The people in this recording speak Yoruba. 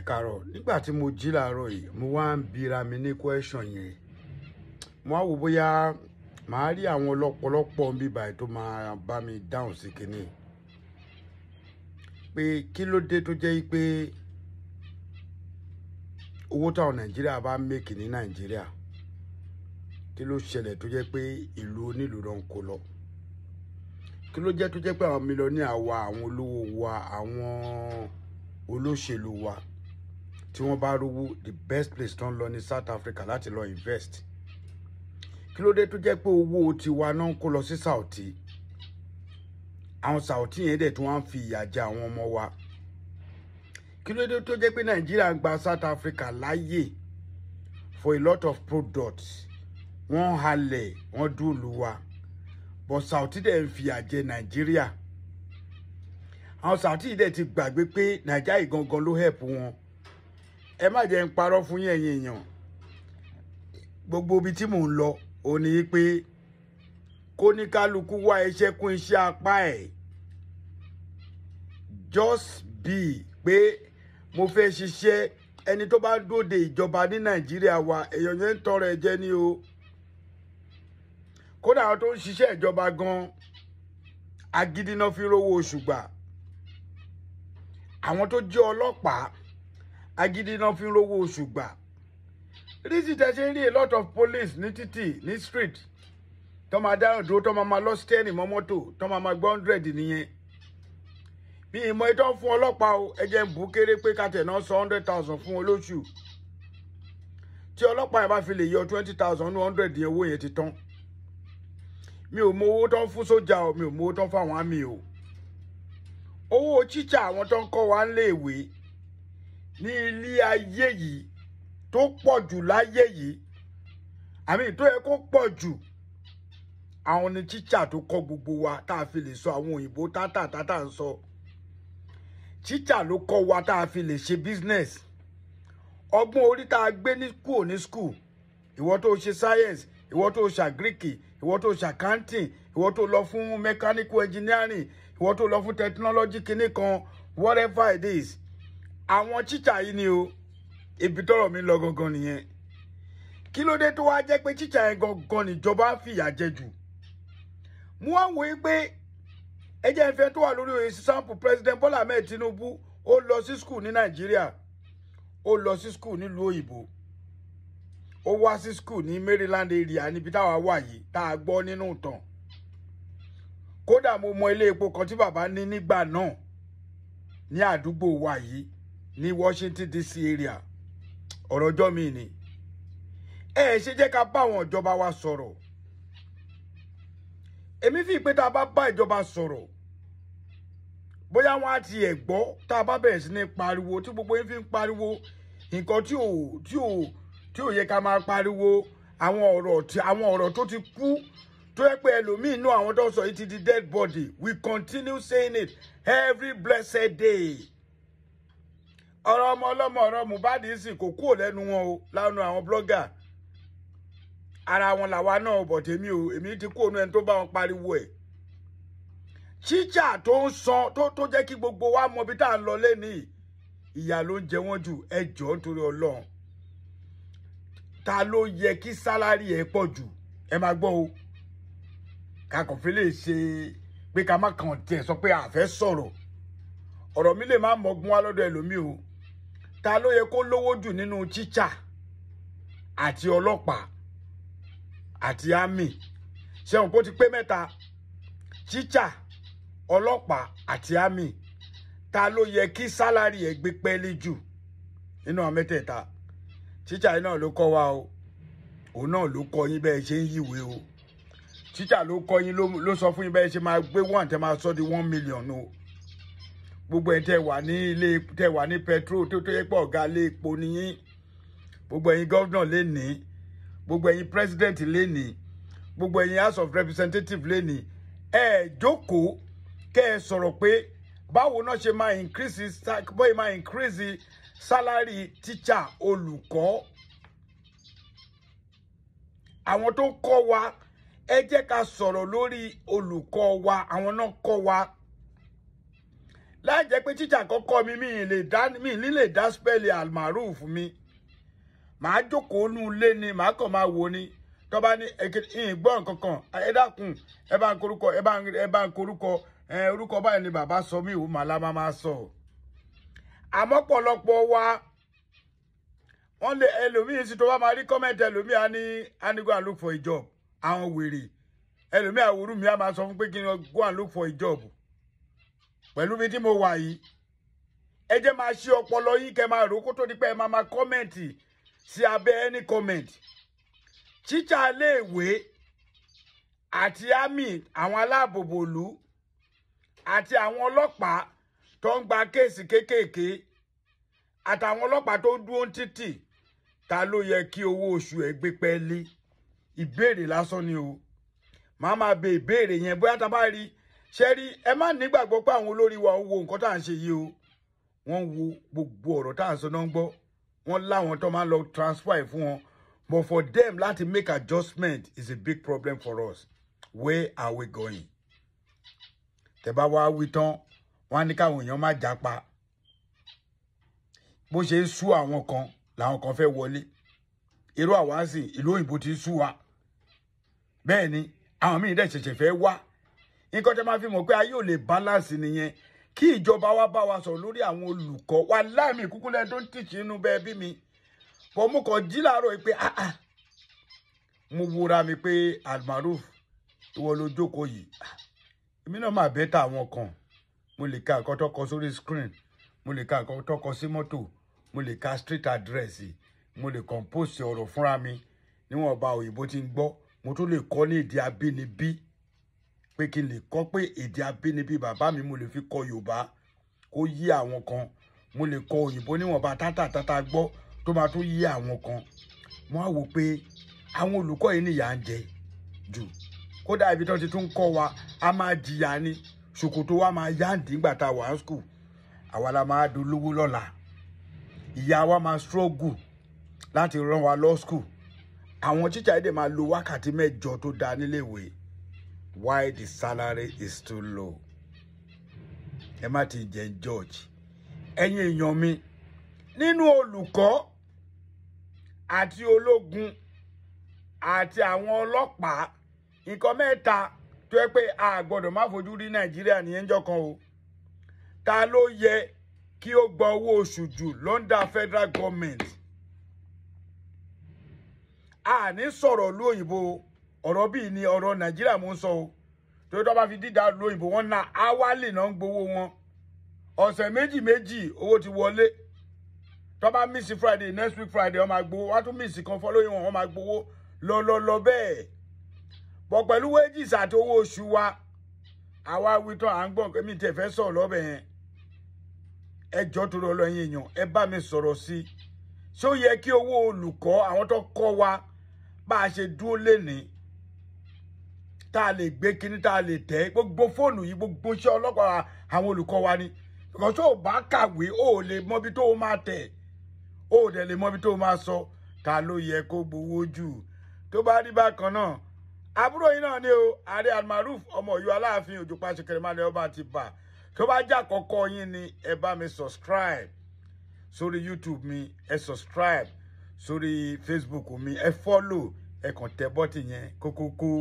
káàárọ̀ nígbà tí mo jí láàárọ̀ yìí mo wá ń bira mi ní question yẹn mo wá wò bóyá màá rí àwọn ọlọ́pọ̀lọpọ̀ ń bí báyìí tó máa bá mi dáhùn sí kinní pé kí ló dé tó jẹ́ pé owó táwọn Nàìjíríà bá make ní Nàìjíríà kí ló ṣẹlẹ̀ tó jẹ́ pé ìlú onílùú ló ń kó lọ kí ló jẹ́ tó jẹ́ pé àwọn mílíọ̀nìà wa àwọn olówó wa àwọn olóṣèlú wa tí wọ́n bá rówó the best place tó ń lọ ní South Africa láti lọ invest kí ló dé tó jẹ́ pé owó tiwa náà ń kó lọ sí Saudi àwọn Saudi yẹn dẹ̀ tí wọ́n fi ìyà jẹ àwọn ọmọ wa kí ló dé tó jẹ́ pé Nàìjíríà ń gba South Africa láyè for a lot of products wọ́n halẹ̀ wọ́n dúró wa but Saudi dẹ̀ ń fi ìyà jẹ Nàìjíríà àwọn Saudi dẹ̀ ti gbàgbé pé Nàìjíríà gangan ló help wọn ẹ má jẹ́ ń parọ́ fún yín ẹ̀yin èèyàn gbogbo ibi tí mò ń lọ ó ní pé kó ní kálukú wá iṣẹ́ kún iṣẹ́ apá ẹ̀ just be pé mo fẹ́ ṣiṣẹ́ ẹni tó bá dóde ìjọba ní Nàìjíríà wa èèyàn yẹn ń tọrọ ẹ jẹ ní o kódà àwọn tó ń ṣiṣẹ́ ìjọba gan agídí náà fi rówó oṣù gbà àwọn tó jẹ́ ọlọ́pàá agídí náà fi rówó oṣù gbà rísì tẹ̀sí rí a lot of police ní títì ní street tó máa dáhùn dúró tó máa lọ steering mọ́ mọ́tò tó máa gbọ́ 100 nìyẹn bí ìmọ̀ ìtọ́ fún ọlọ́pàá o ẹjẹ́ ń bù kéré pé ká tẹ̀ náà sọ 100,000 fún olóṣù tí ọlọ́pàá yẹn bá fi lè yọ 20,000 ní 100 yẹn owó yẹn ti tán mi ò mọ owó tó ń fún sójà o mi ò mọ owó tó ń fún àwọn àmì o owó tíṣà àwọn tó ń kọ́ wa ń léèwé ní ilé ayé yìí tó pọ̀ jù láyé yìí àmì tó yẹ kó pọ̀ jù àwọn ni tíṣà tó kọ́ gbogbo wa tá a fi lè sọ àwọn òyìnbó tátà ń sọ tíṣà ló kọ́ wa tá a fi lè ṣe business ọgbọ́n orí tá a gbé ní school ìwọ tó ṣe science ìwọ tó ṣe agric ìwọ tó ṣe accounting ìwọ tó lọ fún mechanical engineering ìwọ tó lọ fún technology kinní kan whatever it is àwọn tíṣà yìí ni o ibi tọ́rọ̀ mi lọ gangan nìyẹn kí ló dé tó wá jẹ́ pé tíṣà yẹn gangan níjọba ń fìyà jẹ jù mo wá wòye pé ẹjẹ́ ìfẹ́ tó wà lórí oyè sample president Bola Ahmed Tinubu ó lọ sí school ní Nàìjíríà ó lọ sí school nílùú òyìnbó ó wá sí school ní Maryland area níbi táwa wà yìí tá a gbọ́ nínú ìtàn kódà mo mọ ilé epo kan tí bàbá ní nígbà náà ní àdúgbò wa yìí ní Washington DC area ọ̀rọ̀ ọjọ́ mi ni ẹ ṣe jẹ́ ká bá àwọn ìjọba wa sọ̀rọ̀ èmi fi pé tá a bá bá ìjọba sọ̀rọ̀ bóyá wọ́n á ti ẹ̀ gbọ́ tá a bá bẹ̀rẹ̀ sí ní pariwo tí gbogbo yín fi ń pariwo nǹkan tí ò yẹ ká máa pariwo àwọn ọ̀rọ̀ tó ti kú tó yẹ pé ẹlòmíín inú àwọn tó sọ yìí ti di dead body we continue saying it every blessed day ọ̀rọ̀ ọmọ ọlọ́mọ ọ̀rọ̀ Mohbad sì kò kúrò lẹ́nu wọn o lánàá àwọn blogger ara wọn làwa náà bọ̀ tèmi o èmi ti kúrò ní ẹni tó bá wọn pariwo ẹ̀ tíṣà tó ń san tó jẹ́ kí gbogbo wa mọ bí tá à ń lọ lẹ́nìí ìyà ló ń jẹ wọ́n jù ẹ jọ̀ọ́ nítorí Ọlọ́run ta ló yẹ kí sálárì ẹ pọ̀ jù ẹ máa gbọ́ o kakàn fi lè ṣe pé ká má kàn tiẹ̀ sọ pé a fẹ́ sọ̀rọ̀ ọ̀rọ̀ mi lè má mọ̀gbọ́n wá lọ́dọ̀ ẹlòmíì o ta ló yẹ kó lówó jù nínú tíṣà àti ọlọ́pàá àti àmì ṣẹ́wọ̀n kó ti pé mẹ́ta tíṣà ọlọ́pàá àti àmì ta ló yẹ kí sálárì ẹ̀ gbé pẹ́ẹ́lí jù nínú àwọn mẹ́tẹ̀ẹ̀ta tíṣà yìí náà ló kọ́ wa o òun náà ló kọ́ yín bẹ́ẹ̀ ṣe ń yíwèé o tíṣà ló kọ́ yín ló sọ fún yín bẹ́ẹ̀ ṣe máa gbé 1 tẹ́ máa sọ di 1 million o gbogbo ẹ̀ tẹ́ wà ní ilé tẹ́ wà ní petrol tó yẹ pé ọ̀gá ilé epo nìyín gbogbo ẹ̀yin gọ́vnà lè ní gbogbo ẹ̀yin president lè ní gbogbo ẹ̀yin house of representative lè ní ẹ jókòó kẹ́ ẹ sọ̀rọ̀ pé báwo náà ṣe máa increase salary teacher olùkọ́ àwọn tó kọ́ wa ẹ jẹ́ ká sọ̀rọ̀ lórí olùkọ́ wa àwọn náà kọ́ wa láì jẹ́ pé teacher kọ́kọ́ mi mi lè dá spell almaruf mi màá jókòó nú ilé ni màá kàn máa wò ni tó bá ní ìgbọ́ nǹkan kan ẹ dákun ẹ bá ń korúkọ orúkọ báyìí ni bàbá sọ mí ò màlá máa sọ àmọ́ pọ̀lọpọ̀ wa wọ́n lè ẹlòmíì sí tó bá máa rí comment ẹlòmíì á ní go and look for a job àwọn wèrè ẹlòmíì àwòrán mi á máa sọ fún pé kí n go and look for a job pẹ̀lú bí tí mo wà yìí ẹ jẹ́ máa ṣí ọpọlọ yín kẹ́ máa rò kó tó di pé ẹ máa comment sí abẹ́ any comment teacher iléèwé àti army àwọn aláàbòbòlú àti àwọn ọlọ́pàá tó ń gba kéèsì kéékèèké àtàwọn ọlọ́pàá tó dúró títì ta ló yẹ kí owó oṣù ẹ̀ gbé pẹ́ẹ́lí ìbéèrè lásán ni o màá máa bẹ ìbéèrè yẹn bóyá tá a bá rí ṣe rí ẹ má nígbàgbọ́ pé àwọn olórí wa ń wo nǹkan tá à ń ṣe yìí o wọ́n wo gbogbo ọ̀rọ̀ tá à ń sọ náà ń gbọ́ wọ́n láwọn tó máa ń lọ transfer fún wọn but for them láti make adjustment is a big problem for us. Where are we going? Tẹ́ bá wá wí tán wọ́n á ní káwọn èèyàn má jápa bó ṣe ń sú àwọn kan làwọn kan fẹ́ wọlé irú àwa sì ìlú òyìnbó ti sú wa bẹ́ẹ̀ ni àwọn míì dẹ̀ ṣẹ̀ṣẹ̀ fẹ́ wá nǹkan tẹ́ máa fi mọ̀ pé ayé ò lè balance nìyẹn kí ìjọba wa bá wa sọ̀rọ̀ lórí àwọn olùkọ́ wa láàmì kúkú lẹ́yìn tó ń tìṣì inú bẹ́ẹ̀ bí mi bọ́ mo kàn jí láàárọ̀ pé mo wúra mi pé almaruf ìwọ ló jókòó yìí èmi náà máa bẹ́tà àwọn kan mo lè ka nǹkan tó kọ sórí screen mo lè ka nǹkan tó kọ sí mọ́tò mo lè ka street address mo lè compose ọ̀rọ̀ fúnra mi níwọ̀nba òyìnbó tí ń gbọ́ mo tún lè kọ́ ní èdè abínibí pé kí n lè kọ́ pé èdè abínibí bàbá mi mo lè fi kọ Yorùbá kó yí àwọn kan mo lè kọ òyìnbó níwọ̀nba tátà gbọ́ tó máa tún yí àwọn kan mo á wò pé àwọn olùkọ́ yìí nìyà ń jẹ jù kódà ibi tó ti tún kọ́ wa a máa jìyà ni ṣòkòtò wa máa yáǹdì nígbà tá a wà ní school àwa la máa dolówó lọ́la ìyá wa máa struggle láti rán wa lọ school àwọn teacher èdè máa lo wákàtí mẹ́jọ tó dáa níléèwé why the salary is too low ẹ má ti jẹ́ George ẹ̀yin èèyàn mi nínú olùkọ́ àti ológun àti àwọn ọlọ́pàá nǹkan mẹ́ta tó yẹ pé a gbọ́dọ̀ má fojú rí Nàìjíríà nìyẹn jọ kan o ta ló yẹ kí ó gba owó oṣù jù lọ́ndà federal government a ní sọ̀rọ̀ lóyìnbó ọ̀rọ̀ bíi ni ọ̀rọ̀ Nàìjíríà mo ń sọ o tó tó bá fi dídá lóyìnbó wọn na awálì náà ń gbowó wọn ọ̀sẹ̀ méjì owó ti wọlé tó bá miss Friday next week Friday wọ́n máa gbowó wọ́n tún miss kan following wọ́n máa gbowó lọ bẹ́ẹ̀ bọ̀ pẹ̀lú wages àti owó oṣù wa àwa wítọ́ à ń gbọ́n pé mi tẹ̀ fẹ́ sọ̀rọ̀ lọ́bẹ̀ yẹn ẹ jọ́ tó lọ yín èèyàn ẹ bá mi sọ̀rọ̀ sí i ṣé ó yẹ kí owó olùkọ́ àwọn tó kọ́ wa bá a ṣe dúró lénìí tá a lè gbé kíní tá a lè tẹ̀ gbogbo fóònù yìí gbogbo iṣẹ́ ọlọ́pàá àwọn olùkọ́ wa ni because tó o bá kàwé o ò lè mọbi tó o máa tẹ̀ o ò dẹ̀ lè mọbi tó o máa sọ ta ló yẹ kó gbowó jù tó bá rí bákan náà àbúrò yìí náà ni o ààrẹ almaruf ọmọ Ọ̀yọ́ aláàfin òjòpá ṣẹkẹrẹmálẹ ọba ti bà tó bá jà kọ́kọ́ yín ni ẹ bá mi subscribe sórí YouTube mi ẹ subscribe sórí Facebook mi ẹ follow ẹ kàn tẹ bọ́tì yẹn kókókó.